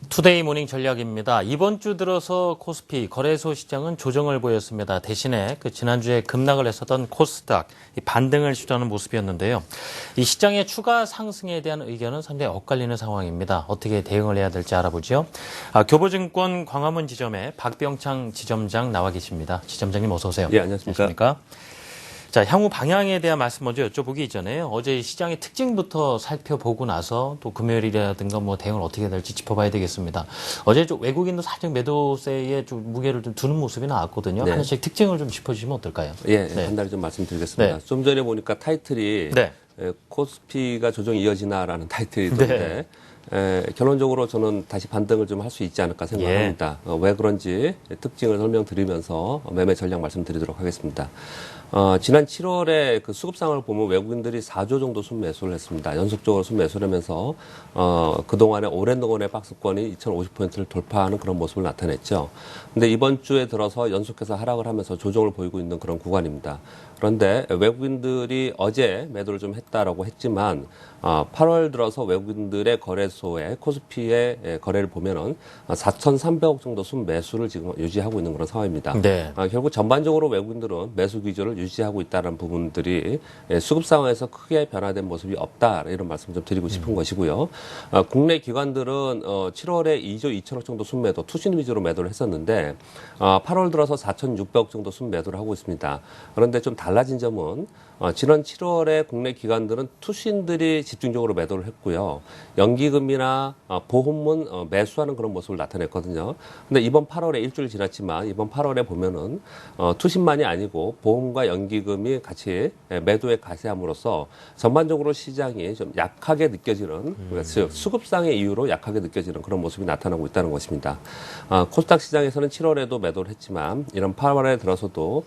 투데이 모닝 전략입니다. 이번 주 들어서 코스피 거래소 시장은 조정을 보였습니다. 대신에 지난주에 급락을 했었던 코스닥 반등을 시도하는 모습이었는데요. 이 시장의 추가 상승에 대한 의견은 상당히 엇갈리는 상황입니다. 어떻게 대응을 해야 될지 알아보죠. 교보증권 광화문 지점에 박병창 지점장 나와 계십니다. 지점장님 어서 오세요. 예, 안녕하십니까. 자, 향후 방향에 대한 말씀 먼저 여쭤보기 이전에 어제 시장의 특징부터 살펴보고 나서 또 금요일이라든가 대응을 어떻게 될지 짚어봐야 되겠습니다. 어제 좀 외국인도 살짝 매도세에 좀 무게를 좀 두는 모습이 나왔거든요. 네. 하나씩 특징을 좀 짚어주시면 어떨까요? 예, 네. 한 달에 좀 말씀드리겠습니다. 네. 좀 전에 보니까 타이틀이 네. 코스피가 조정이 이어지나라는 타이틀이던데 결론적으로 저는 다시 반등을 좀 할 수 있지 않을까 생각합니다. 왜 그런지 특징을 설명드리면서 매매 전략 말씀드리도록 하겠습니다. 지난 7월에 그 수급상을 보면 외국인들이 4조 정도 순매수를 했습니다. 연속적으로 순매수를 하면서 그동안에 오랜 동안의 박스권이 2050포인트를 돌파하는 그런 모습을 나타냈죠. 근데 이번 주에 들어서 연속해서 하락을 하면서 조정을 보이고 있는 그런 구간입니다. 그런데 외국인들이 어제 매도를 좀 했다라고 했지만 8월 들어서 외국인들의 거래소에 코스피의 거래를 보면은 4,300억 정도 순매수를 지금 유지하고 있는 그런 상황입니다. 네. 결국 전반적으로 외국인들은 매수 기조를 유지하고 있다는 부분들이 수급 상황에서 크게 변화된 모습이 없다 이런 말씀 좀 드리고 싶은 것이고요. 국내 기관들은 7월에 2조 2천억 정도 순매도 투신 위주로 매도를 했었는데 8월 들어서 4,600억 정도 순매도를 하고 있습니다. 그런데 좀 달라진 점은 지난 7월에 국내 기관들은 투신들이 집중적으로 매도를 했고요. 연기금이나 보험은 매수하는 그런 모습을 나타냈거든요. 근데 이번 8월에 일주일 지났지만 이번 8월에 보면은 투신만이 아니고 보험과 연기금이 같이 매도에 가세함으로써 전반적으로 시장이 좀 약하게 느껴지는 즉 수급상의 이유로 약하게 느껴지는 그런 모습이 나타나고 있다는 것입니다. 코스닥 시장에서는 7월에도 매도를 했지만 이런 8월에 들어서도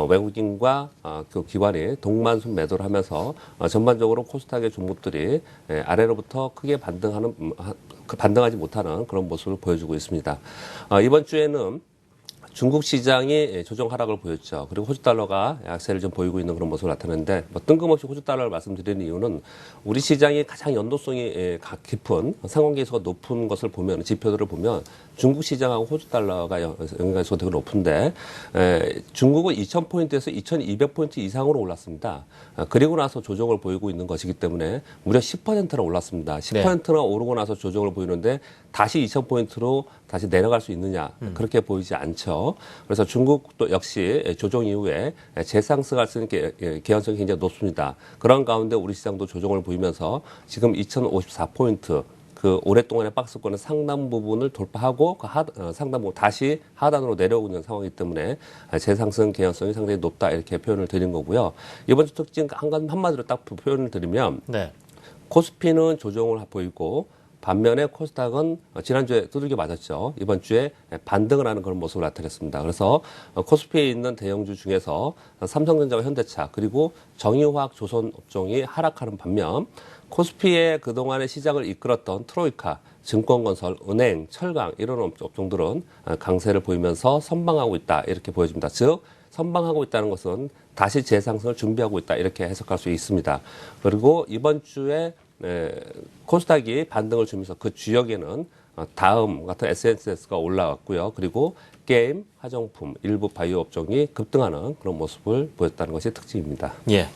외국인과 그 기관이 동반순 매도를 하면서 전반적으로 코스닥의 종목들이 아래로부터 크게 반등하지 못하는 그런 모습을 보여주고 있습니다. 이번 주에는 중국 시장이 조정 하락을 보였죠. 그리고 호주 달러가 약세를 좀 보이고 있는 그런 모습을 나타내는데 뜬금없이 호주 달러를 말씀드리는 이유는 우리 시장이 가장 연도성이 깊은 상관계수가 높은 것을 보면 지표들을 보면 중국 시장하고 호주 달러가 연관계수가 되게 높은데 중국은 2,000포인트에서 2,200포인트 이상으로 올랐습니다. 그리고 나서 조정을 보이고 있는 것이기 때문에 무려 10%나 올랐습니다. 10%나 오르고 나서 조정을 보이는데 다시 2,000포인트로 다시 내려갈 수 있느냐 그렇게 보이지 않죠. 그래서 중국도 역시 조정 이후에 재상승할 수 있는 개연성이 굉장히 높습니다. 그런 가운데 우리 시장도 조정을 보이면서 지금 2,054포인트 그 오랫동안의 박스권의 상당 부분을 돌파하고 상당 부분 다시 하단으로 내려오고 있는 상황이기 때문에 재상승 개연성이 상당히 높다 이렇게 표현을 드린 거고요. 이번 주 특징 한마디로 딱 표현을 드리면 코스피는 조정을 보이고 반면에 코스닥은 지난주에 두들겨 맞았죠. 이번 주에 반등을 하는 그런 모습을 나타냈습니다. 그래서 코스피에 있는 대형주 중에서 삼성전자와 현대차 그리고 정유화학 조선 업종이 하락하는 반면 코스피의 그동안의 시장을 이끌었던 트로이카, 증권건설, 은행, 철강 이런 업종들은 강세를 보이면서 선방하고 있다 이렇게 보여집니다. 즉 선방하고 있다는 것은 다시 재상승을 준비하고 있다 이렇게 해석할 수 있습니다. 그리고 이번 주에 코스닥이 반등을 주면서 그 주역에는 다음 같은 SNS가 올라왔고요. 그리고 게임, 화장품, 일부 바이오 업종이 급등하는 그런 모습을 보였다는 것이 특징입니다. 예.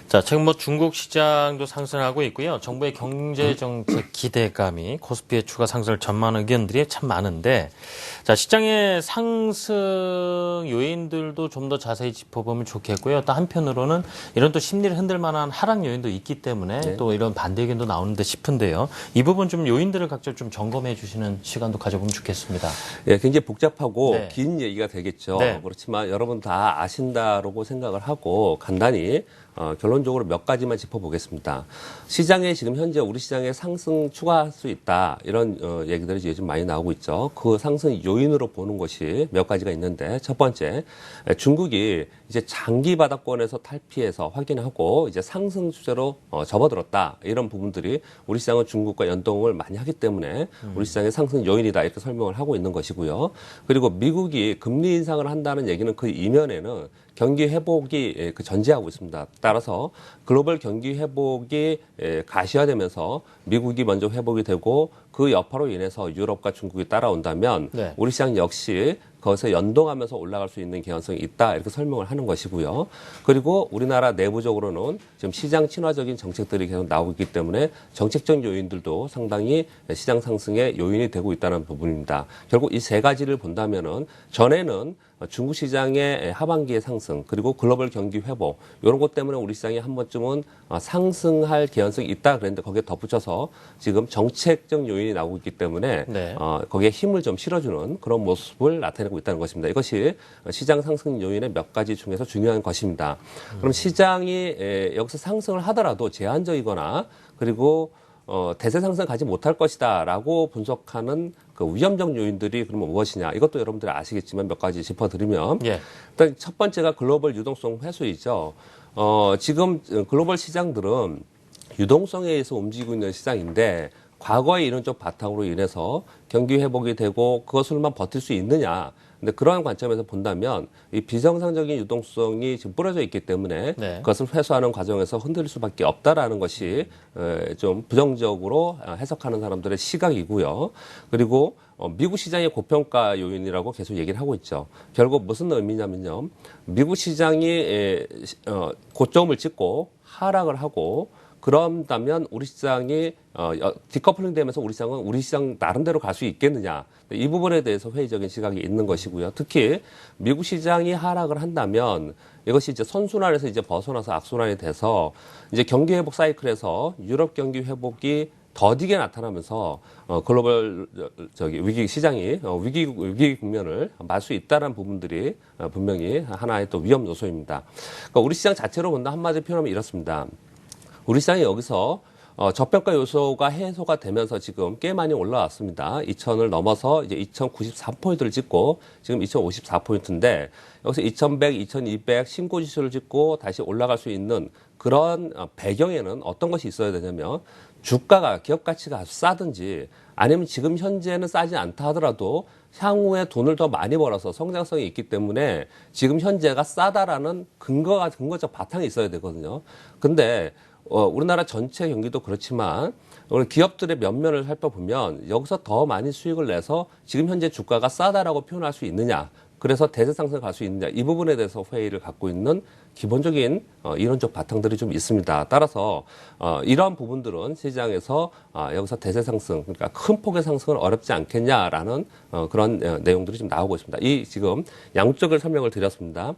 자, 최근 중국 시장도 상승하고 있고요. 정부의 경제 정책 기대감이 코스피의 추가 상승을 전망하는 의견들이 참 많은데, 자, 시장의 상승 요인들도 좀 더 자세히 짚어보면 좋겠고요. 또 한편으로는 이런 또 심리를 흔들 만한 하락 요인도 있기 때문에 또 이런 반대 의견도 나오는데 싶은데요. 이 부분 좀 요인들을 각자 좀 점검해 주시는 시간도 가져보면 좋겠습니다. 예, 굉장히 복잡하고 긴 얘기가 되겠죠. 네. 그렇지만 여러분 다 아신다라고 생각을 하고 간단히 결론적으로 몇 가지만 짚어보겠습니다. 시장에 지금 현재 우리 시장에 상승 추가할 수 있다 이런 얘기들이 요즘 많이 나오고 있죠. 그 상승 요인으로 보는 것이 몇 가지가 있는데 첫 번째 중국이 이제 장기 바닥권에서 탈피해서 확인하고 이제 상승 추세로 접어들었다 이런 부분들이 우리 시장은 중국과 연동을 많이 하기 때문에 우리 시장의 상승 요인이다 이렇게 설명을 하고 있는 것이고요. 그리고 미국이 금리 인상을 한다는 얘기는 그 이면에는 경기 회복이 전제하고 있습니다. 따라서 글로벌 경기 회복이 가시화되면서 미국이 먼저 회복이 되고 그 여파로 인해서 유럽과 중국이 따라온다면 네. 우리 시장 역시 거기서 연동하면서 올라갈 수 있는 개연성이 있다 이렇게 설명을 하는 것이고요. 그리고 우리나라 내부적으로는 지금 시장 친화적인 정책들이 계속 나오고 있기 때문에 정책적 요인들도 상당히 시장 상승의 요인이 되고 있다는 부분입니다. 결국 이 세 가지를 본다면은 전에는 중국 시장의 하반기의 상승 그리고 글로벌 경기 회복 이런 것 때문에 우리 시장이 한 번쯤은 상승할 개연성이 있다 그랬는데 거기에 덧붙여서 지금 정책적 요인이 나오고 있기 때문에 네. 거기에 힘을 좀 실어주는 그런 모습을 나타내고 있다는 것입니다. 이것이 시장 상승 요인의 몇 가지 중에서 중요한 것입니다. 그럼 시장이 여기서 상승을 하더라도 제한적이거나 그리고 대세 상승 가지 못할 것이다라고 분석하는 그 위험적 요인들이 그러면 무엇이냐? 이것도 여러분들이 아시겠지만 몇 가지 짚어드리면 예. 일단 첫 번째가 글로벌 유동성 회수이죠. 지금 글로벌 시장들은 유동성에 의해서 움직이고 있는 시장인데 과거의 이런 쪽 바탕으로 인해서 경기 회복이 되고 그것을만 버틸 수 있느냐? 근데 그러한 관점에서 본다면 이 비정상적인 유동성이 지금 뿌려져 있기 때문에 네. 그것을 회수하는 과정에서 흔들릴 수밖에 없다라는 것이 좀 부정적으로 해석하는 사람들의 시각이고요. 그리고 미국 시장의 고평가 요인이라고 계속 얘기를 하고 있죠. 결국 무슨 의미냐면요. 미국 시장이 고점을 찍고 하락을 하고 그런다면 우리 시장이 디커플링 되면서 우리 시장은 우리 시장 나름대로 갈 수 있겠느냐. 이 부분에 대해서 회의적인 시각이 있는 것이고요. 특히 미국 시장이 하락을 한다면 이것이 이제 선순환에서 이제 벗어나서 악순환이 돼서 이제 경기 회복 사이클에서 유럽 경기 회복이 더디게 나타나면서 글로벌 위기 시장이 위기 국면을 맞을 수 있다는 부분들이 분명히 하나의 또 위험 요소입니다. 그러니까 우리 시장 자체로 본다 한마디로 표현하면 이렇습니다. 우리 시장이 여기서 저평가 요소가 해소가 되면서 지금 꽤 많이 올라왔습니다. 2000을 넘어서 이제 2094포인트를 찍고 지금 2054포인트인데 여기서 2100, 2200 신고 지수를 찍고 다시 올라갈 수 있는 그런 배경에는 어떤 것이 있어야 되냐면 주가가 기업 가치가 아주 싸든지 아니면 지금 현재는 싸지 않다 하더라도 향후에 돈을 더 많이 벌어서 성장성이 있기 때문에 지금 현재가 싸다라는 근거적 바탕이 있어야 되거든요. 근데 우리나라 전체 경기도 그렇지만 오늘 기업들의 면면을 살펴보면 여기서 더 많이 수익을 내서 지금 현재 주가가 싸다라고 표현할 수 있느냐. 그래서 대세 상승을 갈 수 있느냐. 이 부분에 대해서 회의를 갖고 있는 기본적인 이론적 바탕들이 좀 있습니다. 따라서 이러한 부분들은 시장에서 여기서 대세 상승, 그러니까 큰 폭의 상승은 어렵지 않겠냐라는 그런 내용들이 좀 나오고 있습니다. 이 지금 양쪽을 설명을 드렸습니다.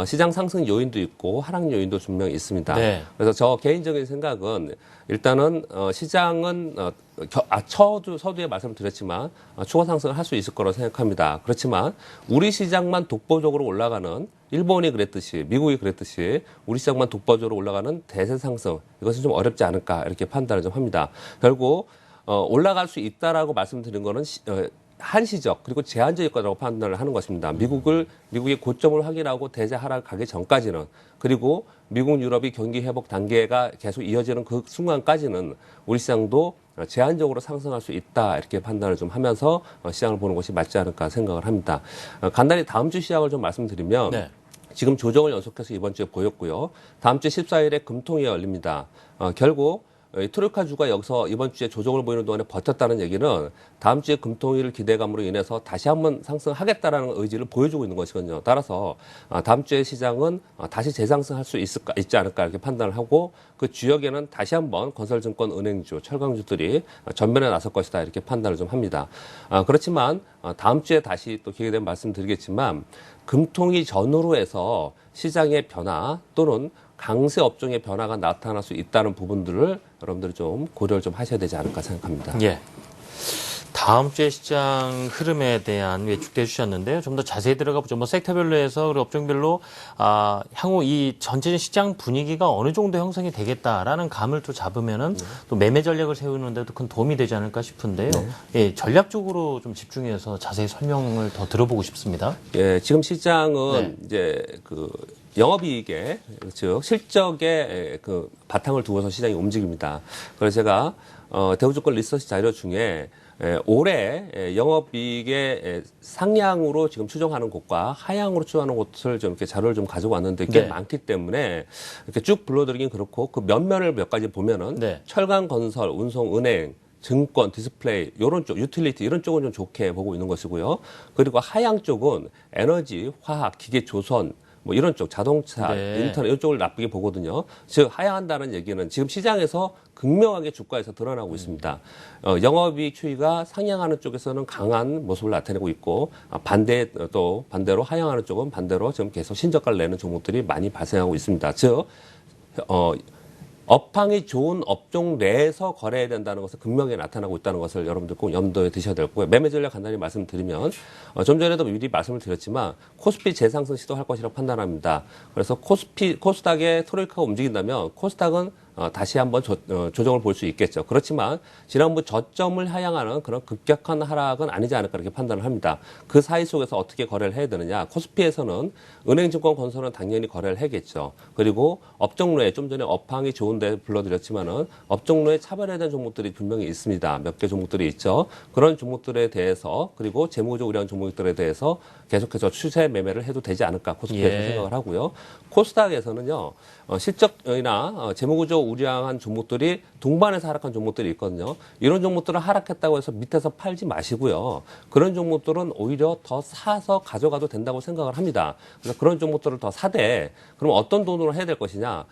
시장 상승 요인도 있고 하락 요인도 분명히 있습니다. 네. 그래서 저 개인적인 생각은 일단은 시장은 서두에 말씀을 드렸지만 추가 상승을 할 수 있을 거라고 생각합니다. 그렇지만 우리 시장만 독보적으로 올라가는 일본이 그랬듯이 미국이 그랬듯이 우리 시장만 독보적으로 올라가는 대세 상승 이것은 좀 어렵지 않을까 이렇게 판단을 좀 합니다. 결국 올라갈 수 있다라고 말씀드린 거는 한시적 그리고 제한적일 거라고 판단을 하는 것입니다. 미국의 고점을 확인하고 대세 하락 가기 전까지는 그리고 미국 유럽이 경기 회복 단계가 계속 이어지는 그 순간까지는 우리 시장도 제한적으로 상승할 수 있다 이렇게 판단을 좀 하면서 시장을 보는 것이 맞지 않을까 생각을 합니다. 간단히 다음 주 시장을 좀 말씀드리면 네. 지금 조정을 연속해서 이번 주에 보였고요. 다음 주 14일에 금통이 열립니다. 결국 트로이카주가 여기서 이번 주에 조정을 보이는 동안에 버텼다는 얘기는 다음 주에 금통일 기대감으로 인해서 다시 한번 상승하겠다라는 의지를 보여주고 있는 것이거든요. 따라서 다음 주에 시장은 다시 재상승할 수 있지 않을까 이렇게 판단을 하고 그 주역에는 다시 한번 건설증권, 은행주, 철강주들이 전면에 나설 것이다 이렇게 판단을 좀 합니다. 그렇지만 다음 주에 다시 또 기회되면 말씀드리겠지만 금통이 전후로 해서 시장의 변화 또는 강세 업종의 변화가 나타날 수 있다는 부분들을 여러분들이 좀 고려를 좀 하셔야 되지 않을까 생각합니다. 예. 다음 주의 시장 흐름에 대한 예측도 해주셨는데요. 좀 더 자세히 들어가 보죠. 뭐 섹터별로 해서 그리고 업종별로 향후 이 전체적인 시장 분위기가 어느 정도 형성이 되겠다라는 감을 또 잡으면은 또 매매 전략을 세우는데도 큰 도움이 되지 않을까 싶은데요. 예, 전략적으로 좀 집중해서 자세히 설명을 더 들어보고 싶습니다. 예, 지금 시장은 이제 그 영업이익에 즉 실적에 그 바탕을 두어서 시장이 움직입니다. 그래서 제가 대우증권 리서치 자료 중에 올해 영업이익의 상향으로 지금 추정하는 곳과 하향으로 추정하는 곳을 좀 이렇게 자료를 좀 가지고 왔는데 꽤 네. 많기 때문에 이렇게 쭉 불러드리긴 그렇고 그 면면을 몇 가지 보면은 네. 철강, 건설, 운송, 은행, 증권, 디스플레이 이런 쪽, 유틸리티 이런 쪽은 좀 좋게 보고 있는 것이고요. 그리고 하향 쪽은 에너지, 화학, 기계, 조선 뭐 이런 쪽, 자동차, 네. 인터넷 이런 쪽을 나쁘게 보거든요. 즉 하향한다는 얘기는 지금 시장에서 극명하게 주가에서 드러나고 있습니다. 영업이익 추이가 상향하는 쪽에서는 강한 모습을 나타내고 있고 반대로 하향하는 쪽은 반대로 지금 계속 신저가를 내는 종목들이 많이 발생하고 있습니다. 즉 업황이 좋은 업종 내에서 거래해야 된다는 것을 극명하게 나타나고 있다는 것을 여러분들 꼭 염두에 두셔야 될 거고요. 매매 전략 간단히 말씀드리면 좀 전에도 미리 말씀을 드렸지만 코스피 재상승 시도할 것이라고 판단합니다. 그래서 코스닥의 트로이카가 움직인다면 코스닥은 다시 한번 조정을 볼 수 있겠죠. 그렇지만 지난번 저점을 하향하는 그런 급격한 하락은 아니지 않을까 이렇게 판단을 합니다. 그 사이 속에서 어떻게 거래를 해야 되느냐. 코스피에서는 은행, 증권, 건설은 당연히 거래를 해야겠죠. 그리고 업종로에 좀 전에 업황이 좋은데 불러드렸지만은 업종로에 차별해야 되는 종목들이 분명히 있습니다. 몇 개 종목들이 있죠. 그런 종목들에 대해서 그리고 재무적으로 우려한 종목들에 대해서 계속해서 추세 매매를 해도 되지 않을까 코스피에서 생각을 하고요. 코스닥에서는요. 실적이나 재무구조 우량한 종목들이 동반해서 하락한 종목들이 있거든요. 이런 종목들은 하락했다고 해서 밑에서 팔지 마시고요. 그런 종목들은 오히려 더 사서 가져가도 된다고 생각을 합니다. 그래서 그런 종목들을 더 사되 그럼 어떤 돈으로 해야 될 것이냐.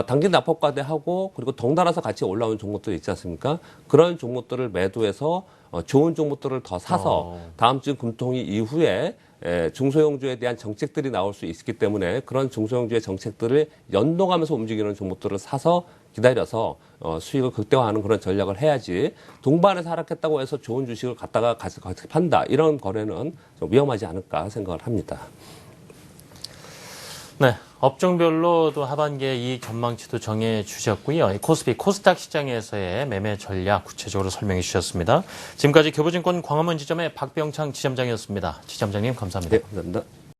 당긴 납법과대하고 그리고 덩달아서 같이 올라오는 종목들이 있지 않습니까? 그런 종목들을 매도해서 좋은 종목들을 더 사서 다음 주 금통위 이후에 중소형주에 대한 정책들이 나올 수 있기 때문에 그런 중소형주의 정책들을 연동하면서 움직이는 종목들을 사서 기다려서 수익을 극대화하는 그런 전략을 해야지 동반해서 하락했다고 해서 좋은 주식을 갖다가 같이 판다 이런 거래는 좀 위험하지 않을까 생각을 합니다. 네, 업종별로 또 하반기에 이익 전망치도 정해 주셨고요. 코스피, 코스닥 시장에서의 매매 전략 구체적으로 설명해 주셨습니다. 지금까지 교보증권 광화문 지점의 박병창 지점장이었습니다. 지점장님 감사합니다. 네, 감사합니다.